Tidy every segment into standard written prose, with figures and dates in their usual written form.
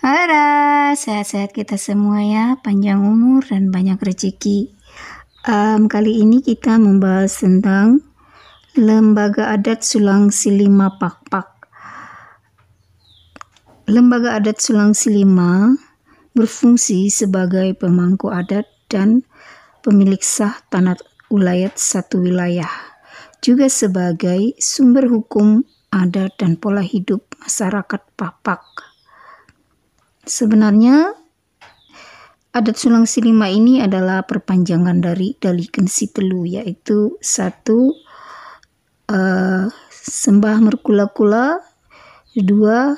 Halo, sehat-sehat kita semua ya, panjang umur dan banyak rezeki. Kali ini kita membahas tentang Lembaga Adat Sulang Silima Pakpak. Lembaga Adat Sulang Silima berfungsi sebagai pemangku adat dan pemilik sah tanah ulayat satu wilayah, juga sebagai sumber hukum adat dan pola hidup masyarakat Pakpak. Sebenarnya adat Sulang Silima ini adalah perpanjangan dari Daliken Sitelu, yaitu satu sembah merkula-kula, kedua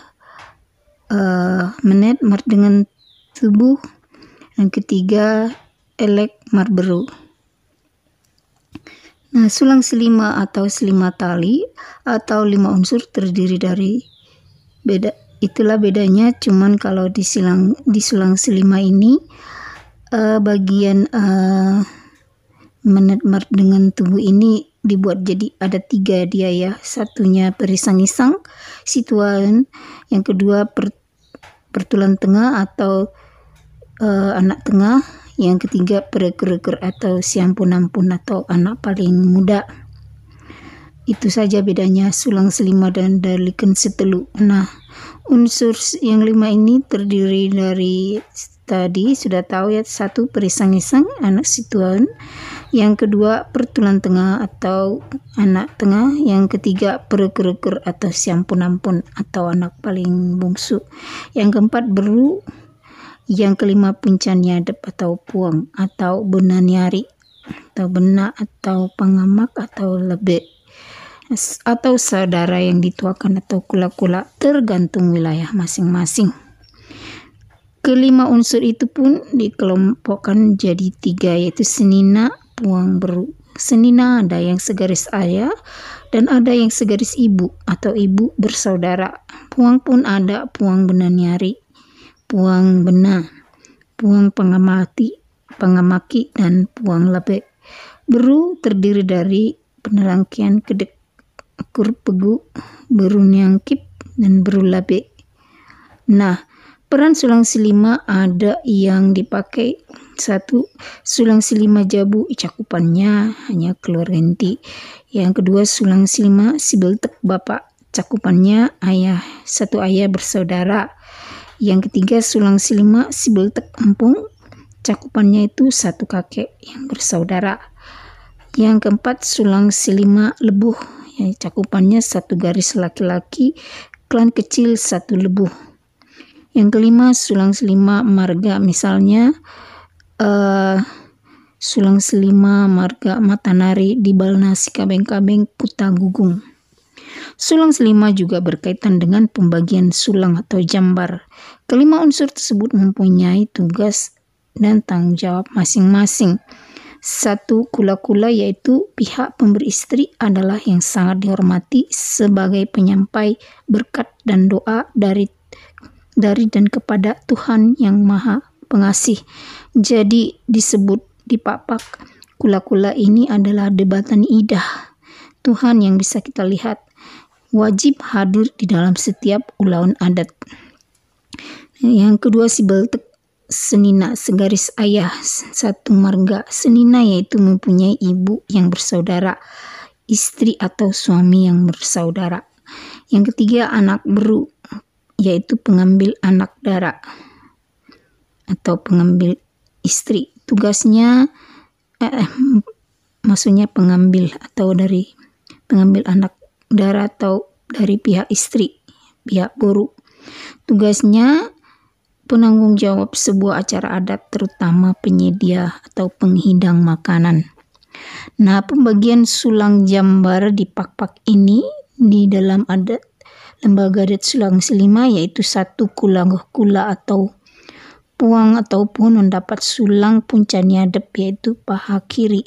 menet mar dengan tubuh, yang ketiga elek marberu. Nah, Sulang Silima atau Silima tali atau 5 unsur terdiri dari itulah bedanya. Cuman kalau di Sulang Silima ini bagian menet mar dengan tubuh ini dibuat jadi ada 3 dia ya. Satunya perisang-isang situan, yang kedua pertulan tengah atau anak tengah, yang ketiga pereker-eker atau siampun-ampun atau anak paling muda. Itu saja bedanya Sulang Silima dan Daliken Sitelu. Nah, unsur yang 5 ini terdiri dari tadi sudah tahu ya, satu perisang-isang anak situan, yang kedua pertulan tengah atau anak tengah, yang ketiga pereker-eker atau siampun-ampun atau anak paling bungsu, yang keempat beru, yang kelima puncan nyadep atau puang atau benanyari atau benak atau pengamak atau lebek atau saudara yang dituakan atau kula-kula, tergantung wilayah masing-masing. Kelima unsur itu pun dikelompokkan jadi 3, yaitu senina, puang, beru. Senina ada yang segaris ayah dan ada yang segaris ibu atau ibu bersaudara. Puang pun ada puang benanyari, puang bena, puang pengamaki dan puang lebek. Beru terdiri dari penerangkian kedek, akur pegu, beru nyangkip, dan beru labe. Nah, peran Sulang Silima ada yang dipakai. 1. Sulang Silima jabu, cakupannya hanya keluarga inti. Yang kedua, Sulang Silima sibeltek bapak, cakupannya satu ayah bersaudara. Yang ketiga, Sulang Silima sibeltek empung, cakupannya itu satu kakek yang bersaudara. Yang keempat, Sulang Silima lebuh, cakupannya satu garis laki-laki, klan kecil satu lebuh. Yang kelima, Sulang Silima marga, misalnya Sulang Silima marga Matanari di Balnasi Kabeng-Kabeng Kuta Gugung. Sulang Silima juga berkaitan dengan pembagian sulang atau jambar. Kelima unsur tersebut mempunyai tugas dan tanggung jawab masing-masing. 1. Kula-kula, yaitu pihak pemberi istri, adalah yang sangat dihormati sebagai penyampai berkat dan doa dari dan kepada Tuhan yang Maha Pengasih. Jadi disebut di Pakpak, kula-kula ini adalah debatan idah Tuhan yang bisa kita lihat, wajib hadir di dalam setiap ulauan adat. Yang kedua, sibeltek senina segaris ayah satu marga. Senina yaitu mempunyai ibu yang bersaudara, istri atau suami yang bersaudara. Yang ketiga, anak beru, yaitu pengambil anak dara atau pengambil istri. Tugasnya maksudnya pengambil atau dari pengambil anak dara atau dari pihak istri, pihak beru. Tugasnya penanggung jawab sebuah acara adat, terutama penyedia atau penghidang makanan. Nah, pembagian sulang jambar di Pakpak ini di dalam adat Lembaga Adat Sulang Silima, yaitu 1. Kula atau puang ataupun mendapat sulang puncan nyadep, yaitu paha kiri.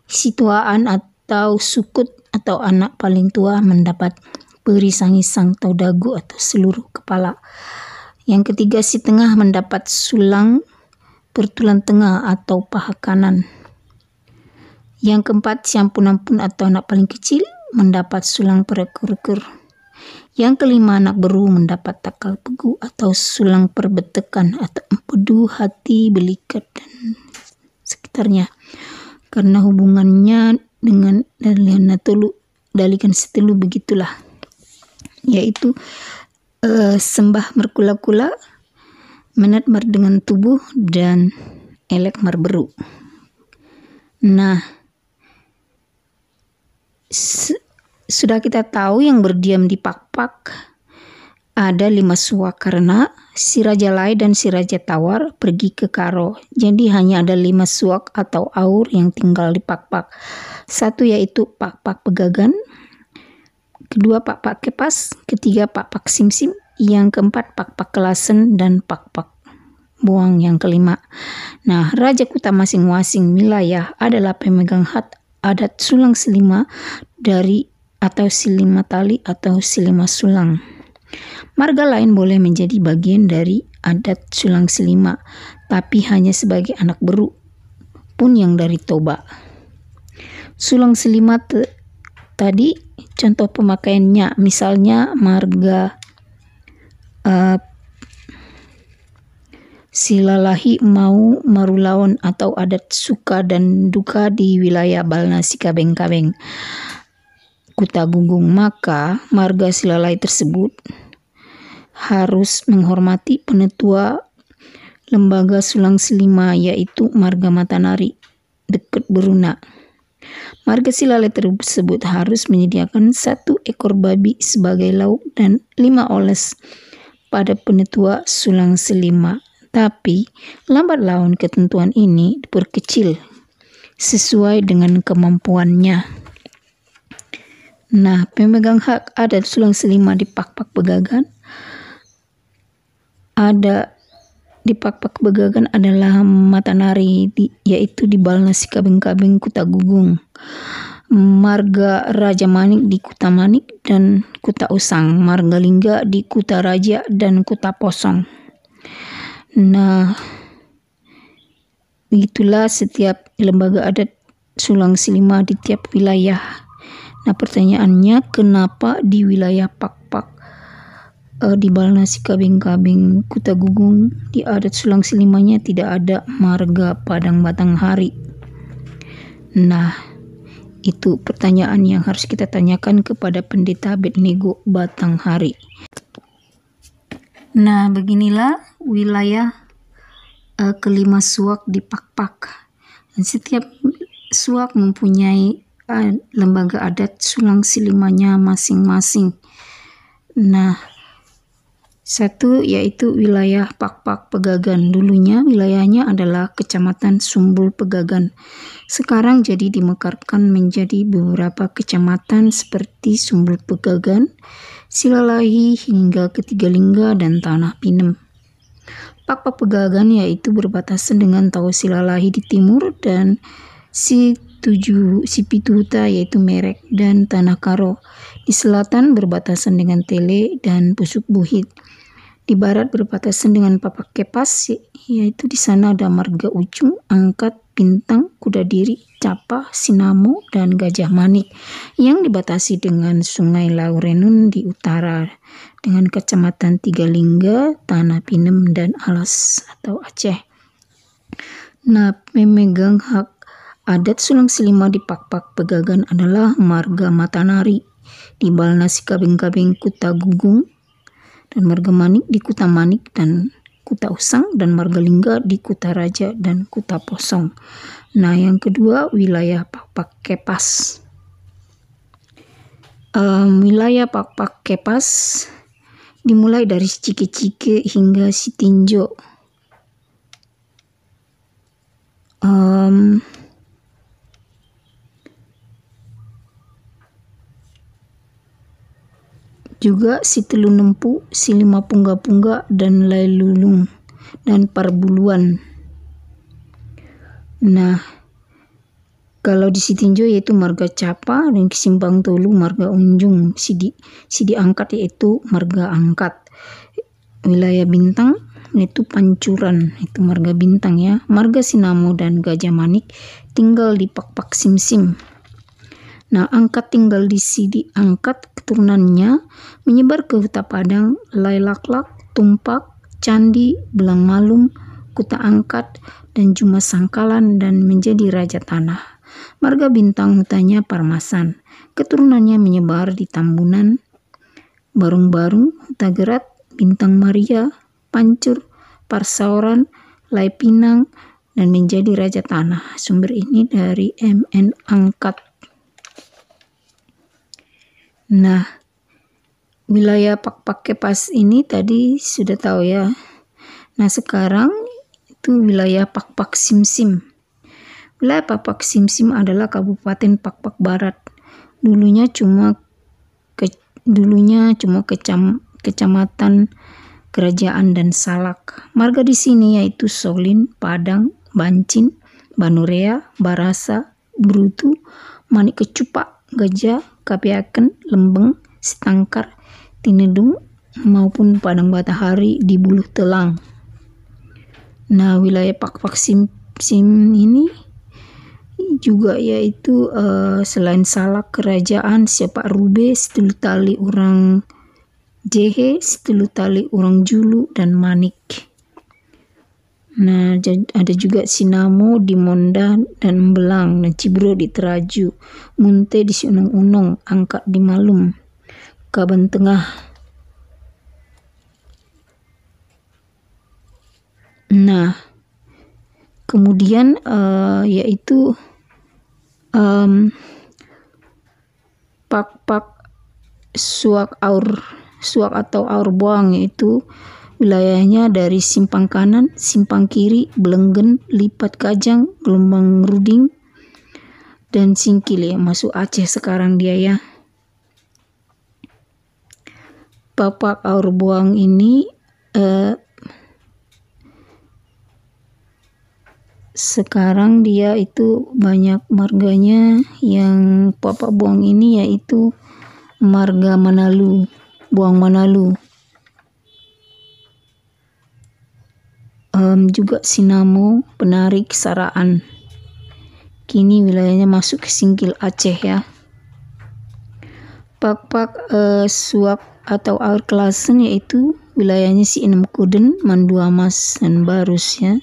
Situaan atau sukut atau anak paling tua mendapat perisang-isang atau dagu atau seluruh kepala. Yang ketiga, si tengah mendapat sulang pertulan tengah atau paha kanan. Yang keempat, siampun-ampun atau anak paling kecil mendapat sulang perekur-ekur. Yang kelima, anak beru mendapat takal pegu atau sulang perbetekan atau empedu hati belikat dan sekitarnya. Karena hubungannya dengan dalian telu dalikan setelu begitulah, yaitu sembah merkula-kula, menat mar dengan tubuh, dan elek mar beru. Nah, sudah kita tahu yang berdiam di Pakpak ada 5 suak karena si Raja Lai dan si Raja Tawar pergi ke Karo. Jadi hanya ada 5 suak atau aur yang tinggal di Pakpak. Satu yaitu Pakpak Pegagan, kedua Pakpak Kepas, ketiga Pakpak Simsim, yang keempat Pakpak Kelasen, dan Pakpak Buang yang kelima. Nah, Raja Kuta masing-masing wilayah adalah pemegang hak adat sulang selima dari atau silima tali atau silima sulang. Marga lain boleh menjadi bagian dari adat sulang selima, tapi hanya sebagai anak beru pun yang dari Toba. Sulang selima tadi contoh pemakaiannya, misalnya marga silalahi mau marulaon atau adat suka dan duka di wilayah Balna Sikabeng-kabeng Kuta Gunggung, maka marga silalahi tersebut harus menghormati penetua lembaga sulang selima, yaitu marga Matanari dekat Beruna. Marga silalahi tersebut harus menyediakan 1 ekor babi sebagai lauk dan 5 oles pada penetua sulang selima. Tapi lambat laun ketentuan ini diperkecil sesuai dengan kemampuannya. Nah, pemegang hak adat sulang selima di Pakpak Pegagan adalah Matanari, yaitu di Balna Sikabeng-kabeng Kuta Gunggung, marga Raja Manik di Kuta Manik dan Kuta Usang, marga Lingga di Kuta Raja dan Kuta Posong. Nah, begitulah setiap lembaga adat sulang selima di tiap wilayah. Nah, pertanyaannya, kenapa di wilayah Pakpak di Balna Sikabeng-kabeng Kuta Gunggung di adat sulang selimanya tidak ada marga Padang Batanghari? Nah, itu pertanyaan yang harus kita tanyakan kepada Pendeta Abednego Batanghari. Nah, beginilah wilayah kelima suak di Pakpak. Dan setiap suak mempunyai lembaga adat sulang selimanya masing-masing. Nah, satu yaitu wilayah Pakpak Pegagan. Dulunya wilayahnya adalah Kecamatan Sumbul Pegagan. Sekarang jadi dimekarkan menjadi beberapa kecamatan seperti Sumbul Pegagan, Silalahi hingga Ketigalingga dan Tanah Pinem. Pakpak Pegagan yaitu berbatasan dengan Tau Silalahi di timur dan Sipituhuta yaitu Merek dan Tanah Karo. Di selatan berbatasan dengan Tele dan Pusuk Buhit. Di barat berbatasan dengan Pakpak Kepas, yaitu di sana ada marga Ujung, Angkat, Bintang, Kudadiri, Capa, Sinamo, dan Gajah Manik yang dibatasi dengan Sungai Laurenun di utara dengan Kecamatan Tigalingga, Tanah Pinem, dan Alas atau Aceh. Nah, pemegang hak adat sulang selima di Pakpak Pegagan adalah marga Matanari di Balna Sikabeng-kabeng Kuta Gunggung, dan marga Manik di Kuta Manik dan Kuta Usang, dan marga Lingga di Kuta Raja dan Kuta Posong. Nah, yang kedua wilayah Pakpak Kepas. Wilayah Pakpak Kepas dimulai dari Cike-Cike hingga Sitinjo. Juga Sitelu Nempu, Silima Pungga-Pungga, dan Lailulung, dan Parbuluan. Nah, kalau di Sitinjo yaitu marga Capa, dan Kisimbang Tolu marga Unjung, Sidi Angkat yaitu marga Angkat. Wilayah Bintang yaitu Pancuran, itu marga Bintang ya. Marga Sinamo dan Gajah Manik tinggal di Pakpak Simsim. Nah, angkat tinggal di sini, angkat keturunannya menyebar ke Huta Padang, Lailaklak, Tumpak, Candi, Belang Malum, Kuta Angkat, dan Juma Sangkalan dan menjadi raja tanah. Marga bintang hutanya Parmasan. Keturunannya menyebar di Tambunan, Barung-Barung, Huta Gerat, Bintang Maria, Pancur, Parsaoran, Lai Pinang, dan menjadi raja tanah. Sumber ini dari MN Angkat. Nah, wilayah Pakpakepas ini tadi sudah tahu ya. Nah, sekarang itu wilayah Pakpak Simsim. Wilayah Pakpak Simsim adalah Kabupaten Pakpak Barat. Dulunya cuma kecamatan Kerajaan dan Salak. Marga di sini yaitu Solin, Padang, Bancin, Banurea, Barasa, Brutu, Manik Kecupak, Gajah, Kapiaken, Lembeng, Setangkar, Tinedung, maupun Padang Batahari di Buluh Telang. Nah, wilayah Pakpak Simsim ini juga yaitu selain Salak, Kerajaan, Sepak Rube, Setulu Tali Urang Jehe, Setulu Tali Urang Julu, dan Manik. Nah, ada juga Sinamo di Monda dan Belang, dan Cibro di Teraju, Munte di Unong-Unong, Angkat di Malum, Kaban Tengah. Nah, kemudian yaitu Pakpak Suak atau Aur Boang, yaitu wilayahnya dari Simpang Kanan, Simpang Kiri, Belenggen, Lipat Kajang, Gelombang Ruding, dan Singkil ya, masuk Aceh sekarang dia ya. Pakpak Aur Boang ini sekarang dia itu banyak marganya. Yang Pakpak Boang ini yaitu marga Manalu, Boang Manalu. Juga Sinamo, Penarik, Saraan. Kini wilayahnya masuk ke Singkil Aceh ya. Pakpak Suak atau Aur Klasen yaitu wilayahnya Si Enem Kuden, Manduamas, dan Barus ya.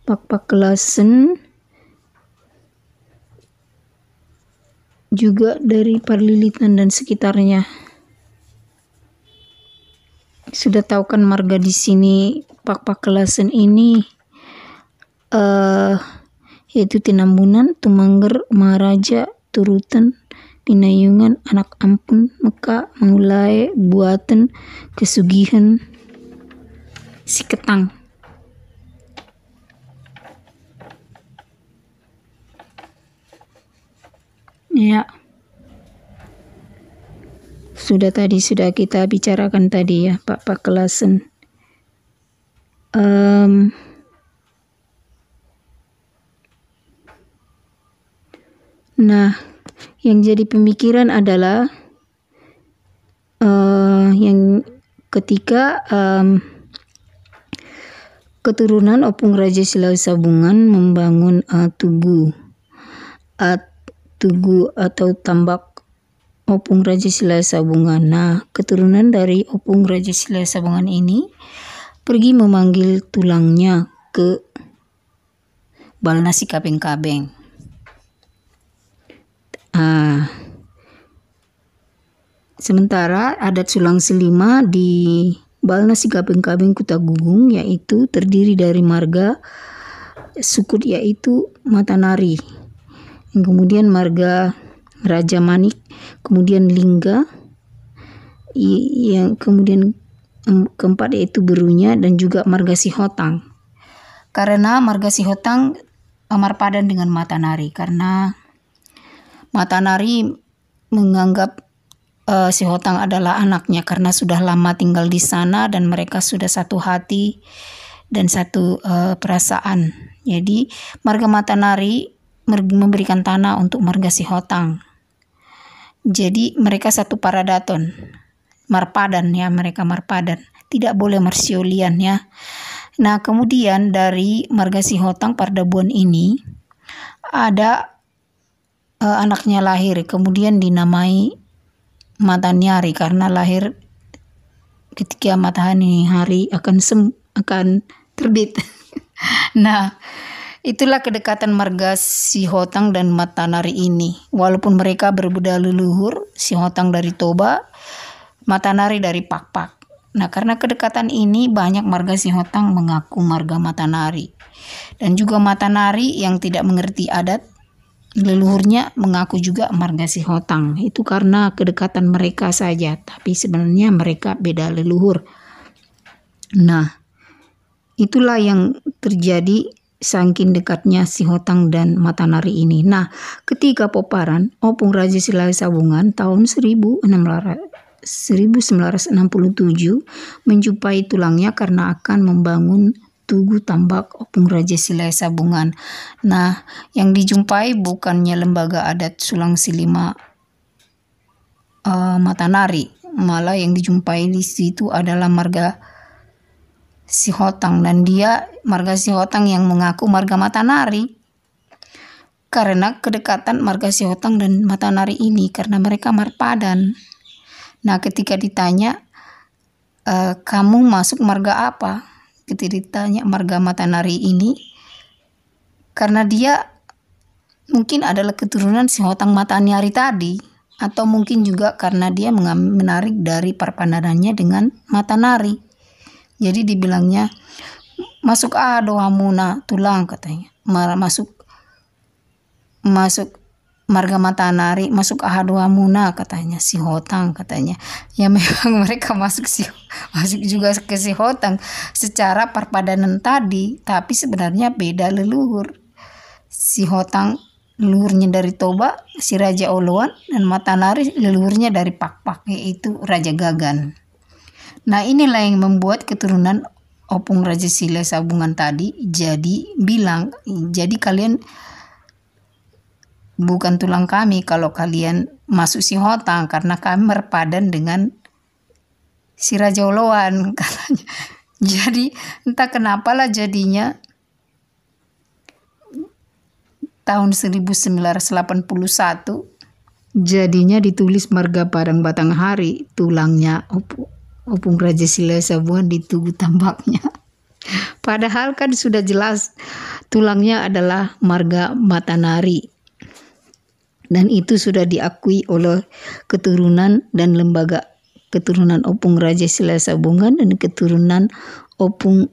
Pakpak Klasen juga dari Parlilitan dan sekitarnya. Sudah tahu kan marga di sini Pakpak Klasen ini yaitu Tinambunan, Tumangger, Maharaja, Turutan, Pinayungan, Anak Ampun, Meka, Mangulae, Buaten, Kesugihan, Siketang. Ya. Sudah kita bicarakan tadi ya, Pakpak Klasen. Nah, yang jadi pemikiran adalah yang ketika keturunan Opung Raja Silau Sabungan membangun tugu atau tambak Opung Raja Silau Sabungan. Nah, keturunan dari Opung Raja Silau Sabungan ini pergi memanggil tulangnya ke Balnasi Kabeng-Kabeng. Sementara adat Sulang Selima di Balnasi Kabeng-Kabeng Kuta Gugung yaitu terdiri dari marga sukut yaitu Matanari, kemudian marga Raja Manik, kemudian Lingga, yang kemudian keempat yaitu Berunya, dan juga marga Sihotang. Karena marga Sihotang marpadan dengan Matanari, karena Matanari menganggap Sihotang adalah anaknya karena sudah lama tinggal di sana dan mereka sudah satu hati dan satu perasaan. Jadi marga Matanari memberikan tanah untuk marga Sihotang. Jadi mereka satu paradaton, marpadan ya, mereka marpadan, tidak boleh marsiolian ya. Nah, kemudian dari marga Sihotang Pardabuan ini ada anaknya lahir, kemudian dinamai Matanyari karena lahir ketika matahari akan terbit. Nah, itulah kedekatan marga Sihotang dan Matanari ini. Walaupun mereka berbeda leluhur, Sihotang dari Toba, Matanari dari Pakpak. Nah, karena kedekatan ini banyak marga Sihotang mengaku marga Matanari. Dan juga Matanari yang tidak mengerti adat leluhurnya mengaku juga marga Sihotang. Itu karena kedekatan mereka saja, tapi sebenarnya mereka beda leluhur. Nah, itulah yang terjadi saking dekatnya Sihotang dan Matanari ini. Nah, ketika Poparan, Opung Raja Silai Sabungan tahun 1967 menjumpai tulangnya karena akan membangun Tugu Tambak Opung Raja Silai Sabungan. Nah, yang dijumpai bukannya lembaga adat Sulang Silima Matanari, malah yang dijumpai di situ adalah marga Sihotang, dan dia marga Sihotang yang mengaku marga Matanari. Karena kedekatan marga Sihotang dan Matanari ini karena mereka marpadan. Nah, ketika ditanya kamu masuk marga apa? Ketika ditanya marga Matanari ini, karena dia mungkin adalah keturunan Sihotang Matanari tadi, atau mungkin juga karena dia menarik dari perpadanannya dengan Matanari. Jadi dibilangnya masuk dohamuna tulang katanya, masuk marga Matanari, masuk dohamuna katanya, Sihotang katanya. Ya memang mereka masuk juga ke Sihotang secara perpadanan tadi, tapi sebenarnya beda leluhur. Sihotang leluhurnya dari Toba, si Raja Oloan, dan Matanari leluhurnya dari Pakpak, yaitu Raja Gagan. Nah, inilah yang membuat keturunan Opung Raja Silai Sabungan tadi jadi kalian bukan tulang kami kalau kalian masuk Sihotang, karena kami berpadan dengan si Raja Oloan katanya. Jadi entah kenapalah jadinya tahun 1981 jadinya ditulis marga Padang Batanghari, tulangnya Opung Raja Silai Sabungan di Tugu Tambaknya. Padahal kan sudah jelas tulangnya adalah marga Matanari. Dan itu sudah diakui oleh keturunan dan lembaga keturunan Opung Raja Silai Sabungan dan keturunan Opung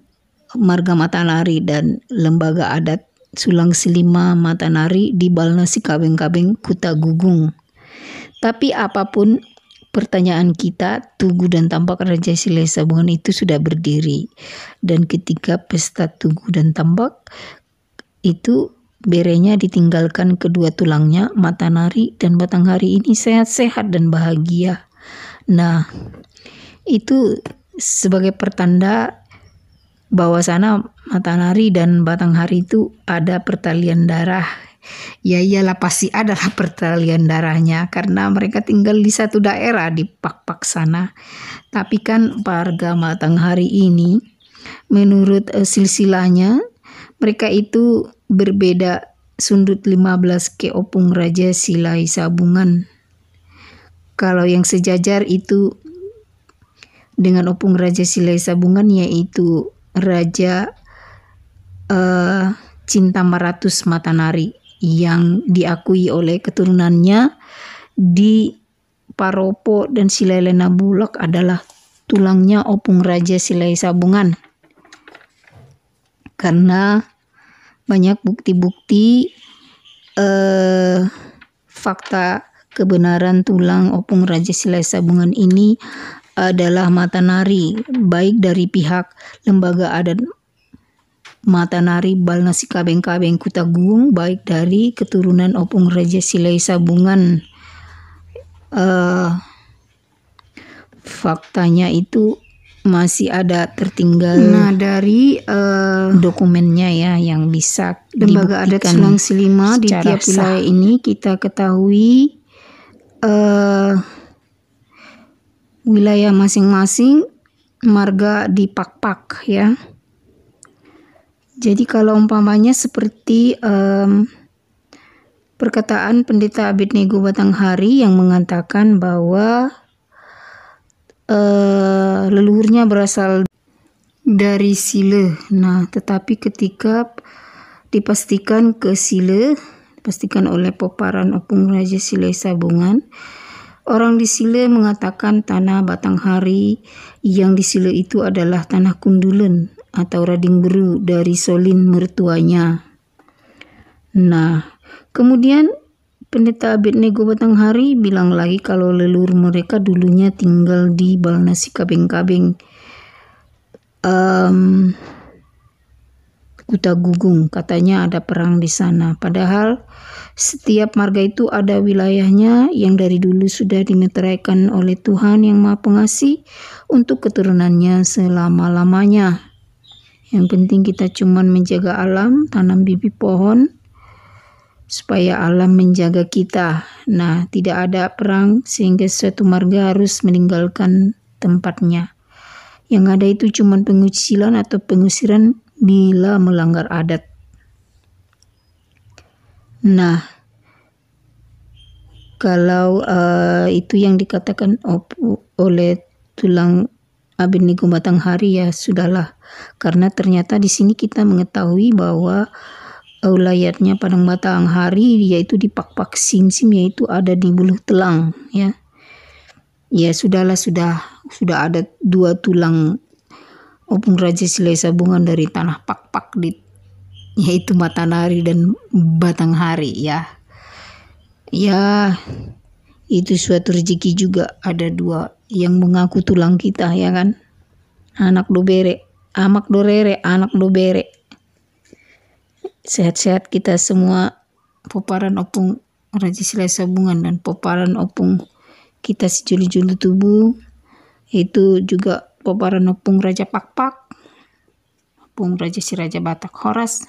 marga Matanari dan lembaga adat Sulang Silima Matanari di Balna Sikabeng-kabeng Kuta Gugung. Tapi apapun pertanyaan kita, Tugu dan Tambak Raja Silai Sabungan itu sudah berdiri. Dan ketika pesta Tugu dan Tambak itu berenya ditinggalkan kedua tulangnya, Matanari dan Batanghari ini sehat-sehat dan bahagia. Nah, itu sebagai pertanda bahwa sana Matanari dan Batanghari itu ada pertalian darah. Ya iyalah, pasti adalah pertalian darahnya karena mereka tinggal di satu daerah di Pakpak sana. Tapi kan warga Batanghari ini menurut silsilahnya mereka itu berbeda sundut 15 ke Opung Raja Silai Sabungan. Kalau yang sejajar itu dengan Opung Raja Silai Sabungan yaitu Raja Cinta Maratus Matanari yang diakui oleh keturunannya di Paropo dan Silai Lena Bulak adalah tulangnya Opung Raja Silai Sabungan. Karena banyak bukti-bukti fakta kebenaran tulang Opung Raja Silai Sabungan ini adalah Matanari, baik dari pihak lembaga adat Matanari Balna Sikabeng-kabeng Kuta Gugung, baik dari keturunan Opung Raja Silai Sabungan. Faktanya itu masih ada tertinggal dari dokumennya ya yang bisa lembaga adat Sulang Silima di tiap wilayah ini. Kita ketahui wilayah masing-masing marga di Pakpak ya. Jadi kalau umpamanya seperti perkataan Pendeta Abednego Batanghari yang mengatakan bahwa leluhurnya berasal dari Sile. Nah, tetapi ketika dipastikan ke Sile, dipastikan oleh Poparan Opung Raja Sile Sabungan, orang di Sile mengatakan tanah Batanghari yang di Sile itu adalah tanah Kundulen atau Rading Beru dari Solin mertuanya. Nah, kemudian Pendeta Abednego Batanghari bilang lagi kalau leluhur mereka dulunya tinggal di Balnasi Kabeng-Kabeng, Kuta Gugung. Katanya ada perang di sana. Padahal setiap marga itu ada wilayahnya yang dari dulu sudah dimeteraikan oleh Tuhan yang Maha Pengasih untuk keturunannya selama-lamanya. Yang penting kita cuman menjaga alam, tanam bibit pohon, supaya alam menjaga kita. Nah, tidak ada perang sehingga suatu marga harus meninggalkan tempatnya. Yang ada itu cuma pengucilan atau pengusiran bila melanggar adat. Nah, kalau itu yang dikatakan oleh tulang Abednego Batanghari, ya sudahlah. Karena ternyata di sini kita mengetahui bahwa wilayahnya Padang Batanghari yaitu di Pak-Pak Simsim, yaitu ada di Buluh Telang, ya. Ya sudahlah, sudah ada 2 tulang Opung Raja Sile Sabungan dari tanah Pak-Pak yaitu Matanari dan Batanghari, ya. Ya, itu suatu rezeki juga ada 2 yang mengaku tulang kita, ya kan. Anak dobere, amak dorere, anak dobere. Sehat-sehat kita semua, Poparan Opung Raja Sile Sabungan dan Poparan Opung kita sejulu-julu tubuh, itu juga Poparan Opung Raja Pak-Pak, Opung Raja si Raja Batak. Horas.